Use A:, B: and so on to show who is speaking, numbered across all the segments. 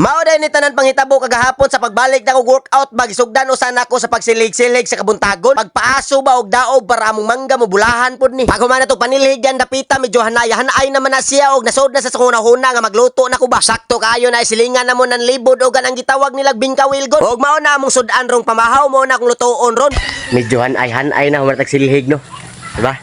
A: Mao day ni tanan panghitabo kagahapon sa pagbalik na ko workout magisugdan usan ako sa pagsilig-silig sa kabuntagon. Pagpaaso ba og daog para among mangga mo bulahan pud ni. Pag humana to panilhig yan dapita medyo hanay naman na siya og nasod na sa sunguna-huna nga magluto na ko ba. Sakto kaayo na silingan na mo nan libod og ang gitawag nilag bingkawilgon. Og mao na among sudan rong pamahaw mo na akong lutoon ron. Medyo hanay na humatag silhig no. Diba?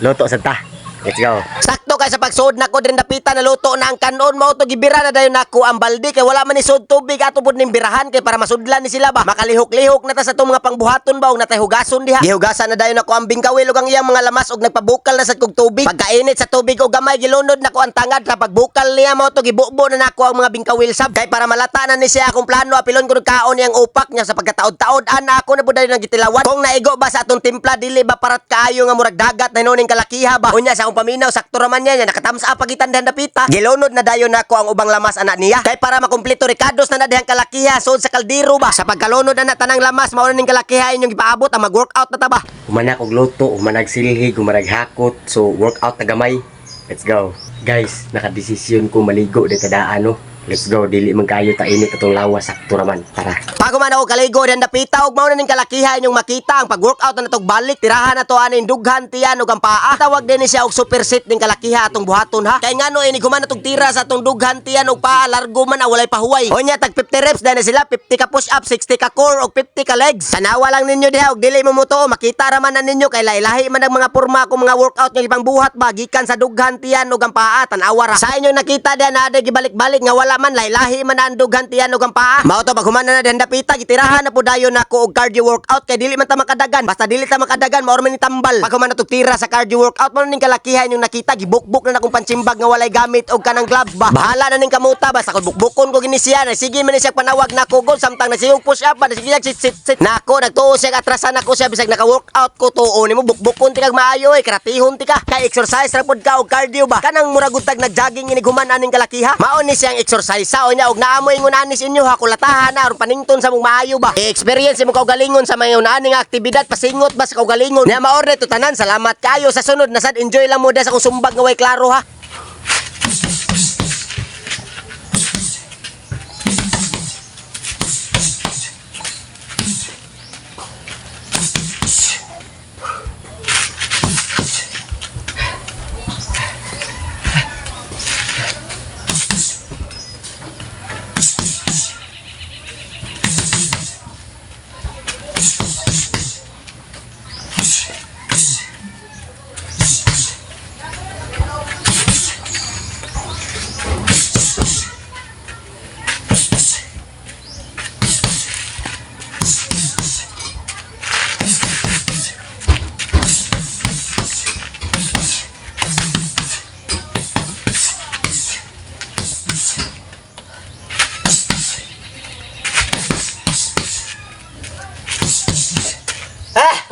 A: Luto sa ta. Let's go. Sakto kay sa pagsud nako din dapita na luto na ang kanon mao to gibira na dayon nako ang balde kay wala man ni sud tubig ato pud ning birahan kay para masudlan ni sila ba. Makalihok-lihok na ta sa tong mga pangbuhaton ba og natay hugason diha. Gihugasan na dayon nako ang bingkawil ug ang iyang mga lamas og nagpabukal na sad kog tubig. Pagkainit sa tubig og gamay gilunod nako ang tangad sa pagbukal niya mao to gibubo na nako ang mga bingkawil sab kay para malata na ni siya akong plano apilon ko kaon niyang upak niya sa pagkataod-taod ana ako na pud dayon gitilawan. Kung naigo ba sa atong timpla dili ba parat kaayo nga murag dagat na hinuning kalakiha ba. Unya sa paminaw sakto raman niya nakatams up pagitan dahan dapita. Gilunod na dayon nako ang ubang lamas ana niya. Kay para makumpleto rekados na dihang kalakiha sud sa kaldero ba. Sa pagkalunod na tanang lamas mao ning kalakiha inyong ipaabot ang mag-workout na ta ba. Humanag og luto, humanag silhig, humanag hakot. So workout na gamay. Let's go. Guys, nakadesisyon ko maligo dito daan no. Let's go, dili man kayo ta init atong lawas sakto raman. Tara. Pag man ako kaligo diyan dapita og mao na ning kalakiha inyong makita ang pag-workout na natog balik tirahan na to aning dughan tiyan ug ang paa. Tawag din ni siya og super set ning kalakiha atong buhaton ha. Kay ngano ini guman natog tira sa atong dughan tiyan ug paa largo man walay pahuway. Unya tag 50 reps dahil na sila 50 ka push up, 60 ka core ug 50 ka legs. Tanawa lang ninyo diha og dili mo muto makita ra man na ninyo kay lahi-lahi man ang mga porma ko mga workout nga ibang buhat ba gikan sa dughan tiyan ug ang paa tanawa ra. Sa inyo nakita diha na gibalik-balik nga wala man lahi-lahi man ang dughan tiyan ug ang paa. Mao to pag humana na diyan dapita gitirahan na po dayon nako og cardio workout kay dili man ta makadagan. Basta dili ta makadagan mao man ni tambal. Pag humana tog tira sa cardio workout mao ning kalakihan yung nakita gibukbuk na nakong pansimbag nga walay gamit og kanang gloves ba. Bahala na ning kamuta basta kung bukbukon ko gini siya na sige man ni siya panawag nako gol samtang nasiyog push up ba sige sit nako nagtuo siya atrasan nako siya bisag naka-workout ko tuo nimo bukbukon ti kag maayo kratihon ti ka kay exercise ra pud ka og cardio ba. Kanang murag utag nag-jogging ini human aning kalakiha. Mao ni siyang exercise sao niya og naamoy ngun anis inyo ha kulatahan na aron panington sa mong maayo ba. I-experience mo kaugalingon sa mga unaning aktibidad pasingot ba sa kaugalingon. Nya maorder to tanan salamat kayo sa sunod na sad enjoy lang mo da sa kung sumbag nga way klaro ha.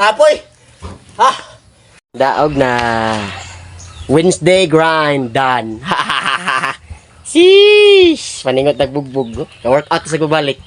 A: Apoy! Ha! Daog na. Wednesday grind done. Sheesh! Paningot nagbugbog. Na-workout sa gubalik.